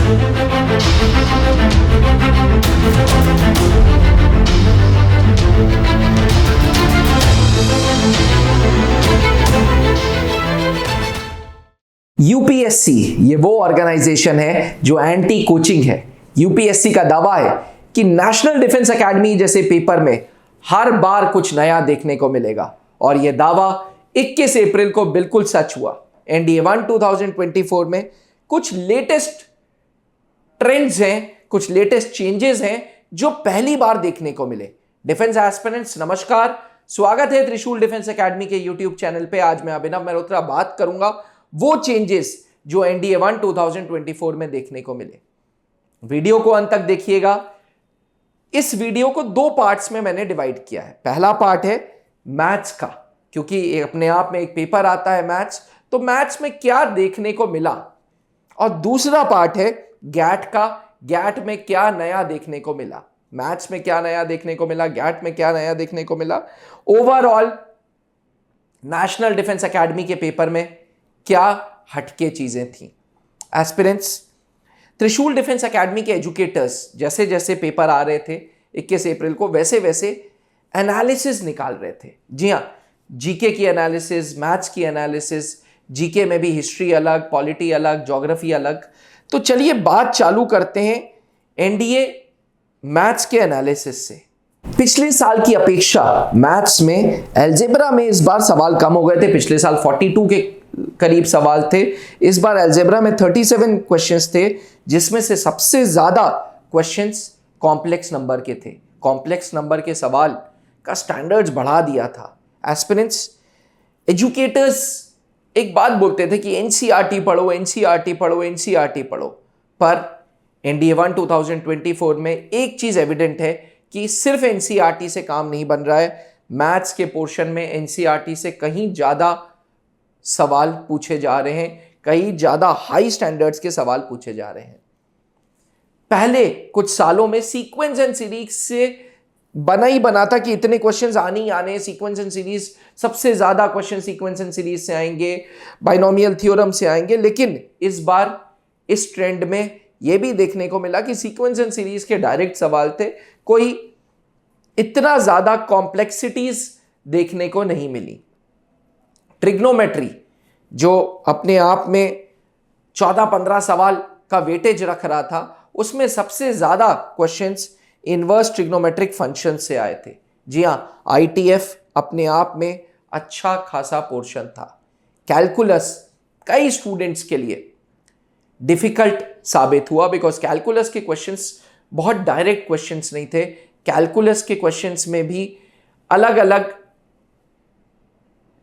UPSC ये वो organisation है जो एंटी कोचिंग है। यूपीएससी का दावा है कि नेशनल डिफेंस एकेडमी जैसे पेपर में हर बार कुछ नया देखने को मिलेगा और यह दावा 21 अप्रैल को बिल्कुल सच हुआ। एनडीए 1 2024 में कुछ लेटेस्ट ट्रेंड्स हैं, कुछ लेटेस्ट चेंजेस हैं जो पहली बार देखने को मिले। डिफेंस एस्पिरेंट्स नमस्कार, स्वागत है त्रिशूल डिफेंस एकेडमी के यूट्यूब चैनल पे। आज मैं अभिनव मल्होत्रा बात करूंगा वो चेंजेस जो एनडीए 1 2024 में देखने को मिले। वीडियो को अंत तक देखिएगा। इस वीडियो को दो पार्ट्स में मैंने डिवाइड किया है। पहला पार्ट है मैथ्स का, क्योंकि अपने आप में एक पेपर आता है मैथ्स, तो मैथ्स में क्या देखने को मिला, और दूसरा पार्ट है गैट का, गैट में क्या नया देखने को मिला। मैथ्स में क्या नया देखने को मिला, गैट में क्या नया देखने को मिला, ओवरऑल नेशनल डिफेंस एकेडमी के पेपर में क्या हटके चीजें थी। एस्पिरेंट्स, त्रिशूल डिफेंस एकेडमी के एजुकेटर्स जैसे जैसे पेपर आ रहे थे 21 अप्रैल को, वैसे वैसे एनालिसिस निकाल रहे थे। जी हां, जीके की एनालिसिस, मैथ्स की एनालिसिस, जीके में भी हिस्ट्री अलग, पॉलिटी अलग, ज्योग्राफी अलग। तो चलिए बात चालू करते हैं एनडीए मैथ्स के एनालिसिस से। पिछले साल की अपेक्षा मैथ्स में अलजेब्रा में इस बार सवाल कम हो गए थे। पिछले साल 42 के करीब सवाल थे, इस बार अलजेब्रा में 37 क्वेश्चंस थे, जिसमें से सबसे ज्यादा क्वेश्चंस कॉम्प्लेक्स नंबर के थे। कॉम्प्लेक्स नंबर के सवाल का स्टैंडर्ड्स बढ़ा दिया था। एस्पिरेंट्स, एजुकेटर्स एक बात बोलते थे कि एनसीईआरटी पढ़ो, एनसीईआरटी पढ़ो, एनसीईआरटी पढ़ो, पर एनडीए 1 2024 में एक चीज एविडेंट है कि सिर्फ एनसीईआरटी से काम नहीं बन रहा है। मैथ्स के पोर्शन में एनसीईआरटी से कहीं ज्यादा सवाल पूछे जा रहे हैं, कहीं ज्यादा हाई स्टैंडर्ड्स के सवाल पूछे जा रहे हैं। पहले कुछ सालों में सीक्वेंस एंड सीरीज से बना ही बना था कि इतने क्वेश्चंस आने ही आने, सीक्वेंस एंड सीरीज, सबसे ज्यादा क्वेश्चन सीक्वेंस एंड सीरीज से आएंगे, बाइनोमियल थ्योरम से आएंगे। लेकिन इस बार इस ट्रेंड में यह भी देखने को मिला कि सीक्वेंस एंड सीरीज के डायरेक्ट सवाल थे, कोई इतना ज्यादा कॉम्प्लेक्सिटीज देखने को नहीं मिली। ट्रिग्नोमेट्री जो अपने आप में 14-15 सवाल का वेटेज रख रहा था, उसमें सबसे ज्यादा क्वेश्चंस इनवर्स ट्रिग्नोमेट्रिक फंक्शन से आए थे। जी हां, आईटीएफ अपने आप में अच्छा खासा पोर्शन था। कैलकुलस कई स्टूडेंट्स के लिए डिफिकल्ट साबित हुआ, बिकॉज कैलकुलस के क्वेश्चंस बहुत डायरेक्ट क्वेश्चंस नहीं थे। कैलकुलस के क्वेश्चंस में भी अलग अलग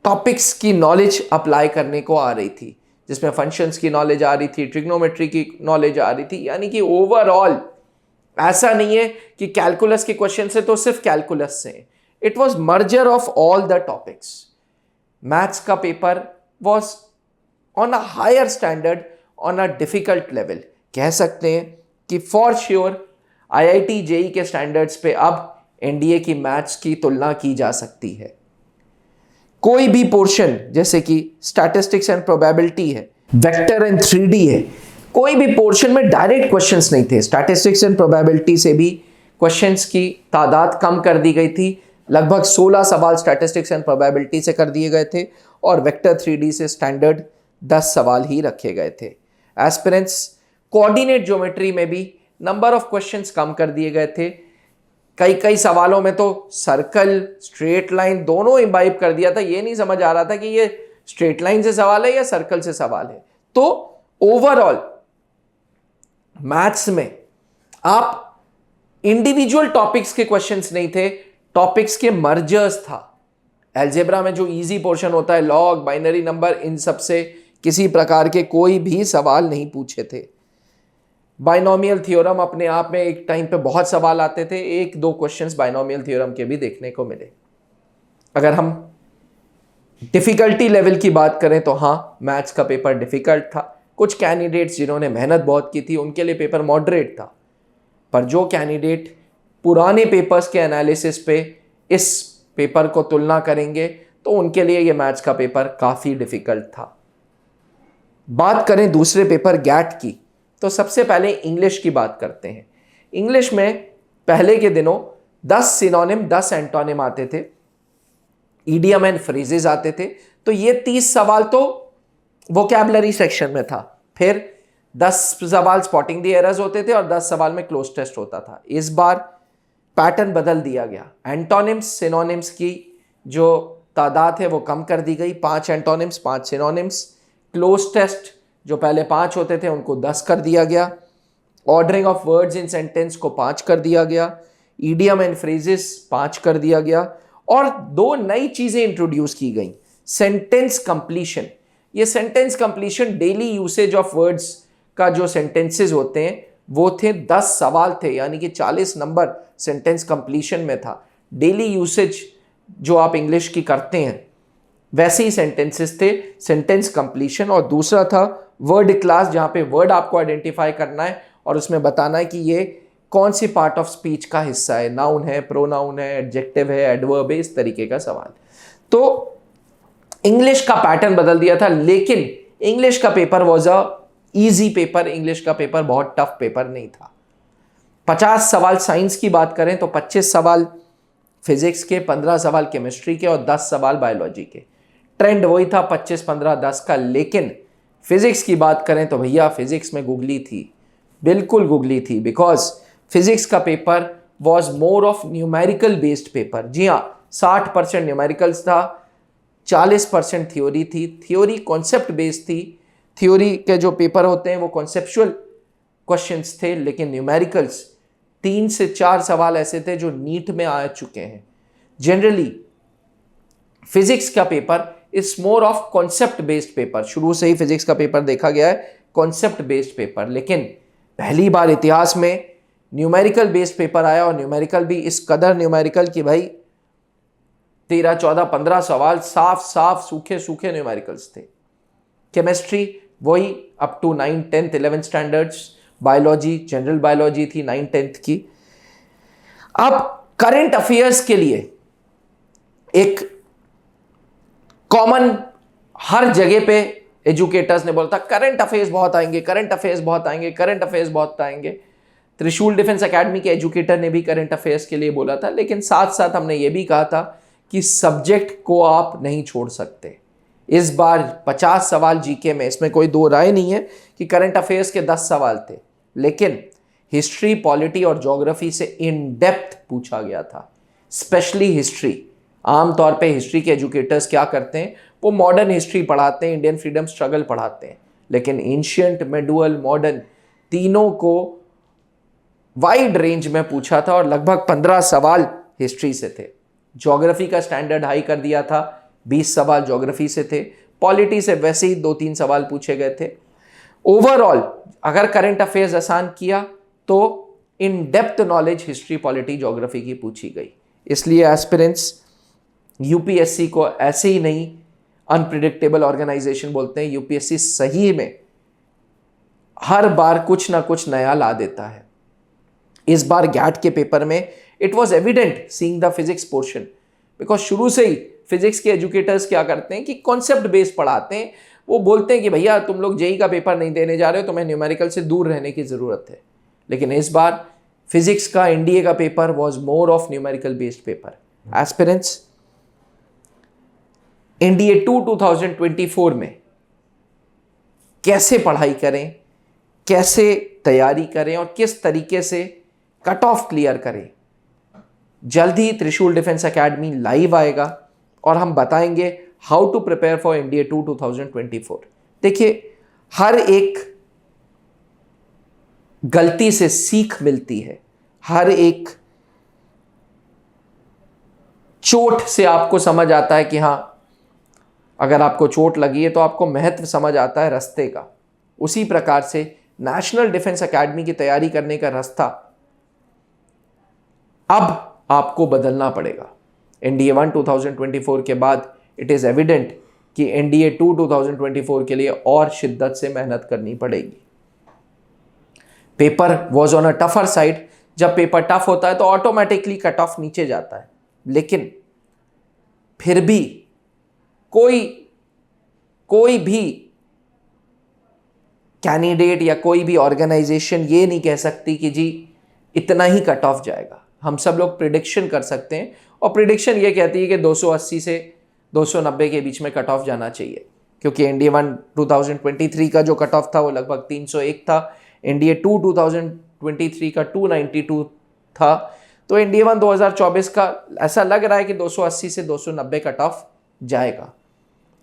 टॉपिक्स की नॉलेज अप्लाई करने को आ रही थी, जिसमें फंक्शंस की नॉलेज आ रही थी, ट्रिग्नोमेट्री की नॉलेज आ रही थी। यानी कि ओवरऑल ऐसा नहीं है कि कैलकुलस के क्वेश्चन से तो सिर्फ कैलकुलस से, it was merger of all the topics. Maths का paper was on a higher standard, on a difficult level. कह सकते हैं कि फॉर श्योर आईआईटी जेईई के स्टैंडर्ड्स पे अब एनडीए की मैथ्स की तुलना की जा सकती है। कोई भी पोर्शन जैसे कि स्टैटिस्टिक्स एंड प्रोबेबिलिटी है, वेक्टर एंड 3D है, कोई भी पोर्शन में डायरेक्ट क्वेश्चंस नहीं थे। स्टैटिस्टिक्स एंड प्रोबेबिलिटी से भी क्वेश्चंस की तादाद कम कर दी गई थी। लगभग 16 सवाल स्टैटिस्टिक्स एंड प्रोबेबिलिटी से कर दिए गए थे और वेक्टर 3D से स्टैंडर्ड 10 सवाल ही रखे गए थे। एस्पिरेंट्स, कोऑर्डिनेट ज्योमेट्री में भी नंबर ऑफ क्वेश्चंस कम कर दिए गए थे। कई सवालों में तो सर्कल, स्ट्रेट लाइन दोनों इम्बाइब कर दिया था। ये नहीं समझ आ रहा था कि ये स्ट्रेट लाइन से सवाल है या सर्कल से सवाल है। तो ओवरऑल मैथ्स में आप इंडिविजुअल टॉपिक्स के क्वेश्चंस नहीं थे, टॉपिक्स के मर्जर्स था। अलजेब्रा में जो इजी पोर्शन होता है, लॉग, बाइनरी नंबर, इन सब से किसी प्रकार के कोई भी सवाल नहीं पूछे थे। बाइनोमियल थ्योरम अपने आप में एक टाइम पे बहुत सवाल आते थे, 1-2 क्वेश्चंस बाइनोमियल थ्योरम के भी देखने को मिले। अगर हम डिफिकल्टी लेवल की बात करें तो हाँ, मैथ्स का पेपर डिफिकल्ट था। कुछ कैंडिडेट्स जिन्होंने मेहनत बहुत की थी उनके लिए पेपर मॉडरेट था, पर जो कैंडिडेट पुराने पेपर्स के एनालिसिस पे इस पेपर को तुलना करेंगे तो उनके लिए ये मैथ्स का पेपर काफ़ी डिफिकल्ट था। बात करें दूसरे पेपर गैट की, तो सबसे पहले इंग्लिश की बात करते हैं। इंग्लिश में पहले के दिनों 10 सिनोनिम 10 एंटोनिम आते थे, इडियम एंड फ्रेजेस आते थे। तो ये 30 सवाल तो वोकैबुलरी सेक्शन में था। फिर 10 सवाल स्पॉटिंग द एरर्स होते थे और 10 सवाल में क्लोज टेस्ट होता था। इस बार पैटर्न बदल दिया गया। एंटोनिम्स सिनोनिम्स की जो तादाद है वो कम कर दी गई, 5 एंटोनिम्स 5 सिनोनिम्स। क्लोज टेस्ट जो पहले 5 होते थे उनको 10 कर दिया गया। Ordering of words in sentence को 5 कर दिया गया। ईडियम एंड फ्रेजेस 5 कर दिया गया। और 2 नई चीजें इंट्रोड्यूस की गई। सेंटेंस कंप्लीशन, ये sentence completion daily usage of words का जो सेंटेंसेस होते हैं वो थे 10 सवाल थे, यानी कि 40 नंबर सेंटेंस कंप्लीशन में था। डेली यूसेज जो आप इंग्लिश की करते हैं वैसे ही सेंटेंसेस थे, सेंटेंस कंप्लीशन। और दूसरा था वर्ड क्लास, जहां पे वर्ड आपको आइडेंटिफाई करना है और उसमें बताना है कि ये कौन सी पार्ट ऑफ स्पीच का हिस्सा है, नाउन है, प्रोनाउन है, एडजेक्टिव है, एडवर्ब है, इस तरीके का सवाल। तो इंग्लिश का पैटर्न बदल दिया था, लेकिन इंग्लिश का paper was a easy paper. English का पेपर बहुत टफ पेपर नहीं था। 50 सवाल साइंस की बात करें तो 25 सवाल फिजिक्स के, 15 सवाल केमिस्ट्री के और 10 सवाल बायोलॉजी के। ट्रेंड वही था 25 15 10 का। लेकिन फिजिक्स की बात करें तो भैया फिजिक्स में गुगली थी, बिल्कुल गुगली थी। बिकॉज फिजिक्स का paper was more of numerical based paper. जी हाँ, 60% न्यूमेरिकल्स था, 40% थ्योरी थी। थ्योरी कॉन्सेप्ट बेस्ड थी। थ्योरी के जो पेपर होते हैं वो कॉन्सेप्चुअल क्वेश्चंस थे, लेकिन न्यूमेरिकल्स 3 से 4 सवाल ऐसे थे जो नीट में आ चुके हैं। जनरली फिजिक्स का paper is more of concept based paper. शुरू से ही फिजिक्स का पेपर देखा गया है कॉन्सेप्ट बेस्ड पेपर, लेकिन पहली बार इतिहास में न्यूमेरिकल बेस्ड पेपर आया। और न्यूमेरिकल भी इस कदर न्यूमेरिकल कि भाई 13 14 15 सवाल साफ साफ सूखे सूखे न्यूमेरिकल्स थे। केमिस्ट्री वही up to 9 10th 11th standards. Biology general biology थी 9 10th की। अब करंट अफेयर्स के लिए एक कॉमन, हर जगह पे एजुकेटर्स ने बोला था करंट अफेयर्स बहुत आएंगे, करंट अफेयर्स बहुत आएंगे, करंट अफेयर्स बहुत आएंगे। त्रिशूल डिफेंस एकेडमी के एजुकेटर ने भी करंट अफेयर्स के लिए बोला था, लेकिन साथ साथ हमने ये भी कहा था कि सब्जेक्ट को आप नहीं छोड़ सकते। इस बार 50 सवाल जीके में, इसमें कोई दो राय नहीं है कि करंट अफेयर्स के 10 सवाल थे, लेकिन हिस्ट्री, पॉलिटी और ज्योग्राफी से इन डेप्थ पूछा गया था। Specially history. आमतौर पे हिस्ट्री के एजुकेटर्स क्या करते हैं, वो मॉडर्न हिस्ट्री पढ़ाते हैं, इंडियन फ्रीडम स्ट्रगल पढ़ाते हैं, लेकिन एंशिएंट, मेडुअल, मॉडर्न तीनों को वाइड रेंज में पूछा था और लगभग 15 सवाल हिस्ट्री से थे। ज्योग्राफी का स्टैंडर्ड हाई कर दिया था, 20 सवाल ज्योग्राफी से थे। पॉलिटी से वैसे ही 2-3 सवाल पूछे गए थे। ओवरऑल अगर करंट अफेयर्स आसान किया तो in depth knowledge history, polity, geography की पूछी गई। इसलिए एस्पिरेंट्स यूपीएससी को ऐसे ही नहीं अनप्रिडिक्टेबल ऑर्गेनाइजेशन बोलते हैं। यूपीएससी सही में हर बार कुछ ना कुछ नया ला देता है। इस बार गैट के पेपर में it was evident seeing the physics portion, because शुरू से ही फिजिक्स के एजुकेटर्स क्या करते हैं कि कॉन्सेप्ट बेस्ड पढ़ाते हैं। वो बोलते हैं कि भैया तुम लोग जेई का पेपर नहीं देने जा रहे हो, तुम्हें न्यूमेरिकल से दूर रहने की जरूरत है। लेकिन इस बार फिजिक्स का एनडीए का paper was more of numerical based paper. Aspirants NDA 2 2024 में कैसे पढ़ाई करें, कैसे तैयारी करें और किस तरीके से कट ऑफ क्लियर करें, जल्द ही त्रिशूल डिफेंस एकेडमी लाइव आएगा और हम बताएंगे how to prepare for NDA 2 2024। देखिए, हर एक गलती से सीख मिलती है, हर एक चोट से आपको समझ आता है कि हां, अगर आपको चोट लगी है तो आपको महत्व समझ आता है रास्ते का। उसी प्रकार से नेशनल डिफेंस एकेडमी की तैयारी करने का रास्ता अब आपको बदलना पड़ेगा। एनडीए 1 2024 के बाद इट इज एविडेंट कि एनडीए 2 2024 के लिए और शिद्दत से मेहनत करनी पड़ेगी। Paper was on a tougher side. जब पेपर टफ होता है तो ऑटोमेटिकली कट ऑफ नीचे जाता है, लेकिन फिर भी कोई भी कैंडिडेट या कोई भी ऑर्गेनाइजेशन ये नहीं कह सकती कि जी इतना ही कट ऑफ जाएगा। हम सब लोग प्रिडिक्शन कर सकते हैं और प्रिडिक्शन ये कहती है कि 280 से 290 के बीच में कट ऑफ जाना चाहिए, क्योंकि NDA-1 2023 का जो कट ऑफ था वो लगभग 301 था, NDA-2 2023 का 292 था, तो NDA-1 2024 का ऐसा लग रहा है कि 280 से 290 कट ऑफ जाएगा।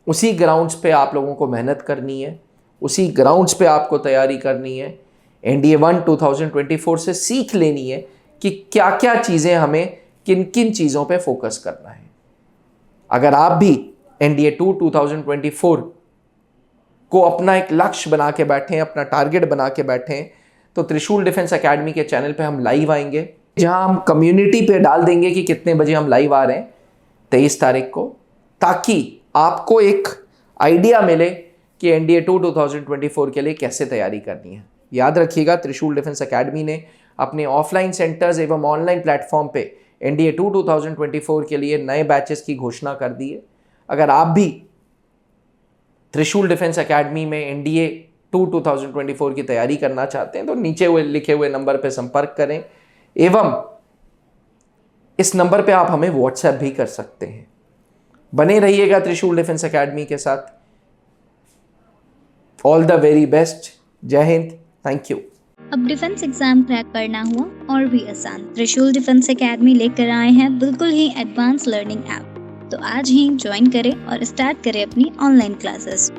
उसी ग्राउंड्स पे आप लोगों को मेहनत करनी है, उसी ग्राउंड्स पे आपको तैयारी करनी है। NDA-1 2024 से सीख लेनी है कि क्या क्या चीज़ें हमें किन किन चीज़ों पे फोकस करना है। अगर आप भी NDA-2 2024 को अपना एक लक्ष्य बना के बैठे, अपना टारगेट बना के बैठे, तो त्रिशूल डिफेंस एकेडमी के चैनल पे हम लाइव आएंगे, जहां हम कम्युनिटी पे डाल देंगे कि कितने बजे हम लाइव आ रहे हैं 23 तारीख को, ताकि आपको एक आइडिया मिले कि NDA-2 2024 के लिए कैसे तैयारी करनी है। याद रखिएगा, त्रिशूल डिफेंस एकेडमी ने अपने ऑफलाइन सेंटर्स एवं ऑनलाइन प्लेटफॉर्म पे NDA-2 2024 के लिए नए बैचेस की घोषणा कर दी है। अगर आप भी त्रिशूल डिफेंस एकेडमी में NDA-2 2024 की तैयारी करना चाहते हैं तो नीचे हुए लिखे हुए नंबर पर संपर्क करें, एवं इस नंबर पे आप हमें व्हाट्सएप भी कर सकते हैं। बने रहिएगा त्रिशूल डिफेंस एकेडमी के साथ। All the very best. जय हिंद। Thank you. अब डिफेंस एग्जाम क्रैक करना हुआ और भी आसान, त्रिशूल डिफेंस एकेडमी लेकर आए हैं बिल्कुल ही एडवांस लर्निंग ऐप। तो आज ही ज्वाइन करें और स्टार्ट करें अपनी ऑनलाइन क्लासेस।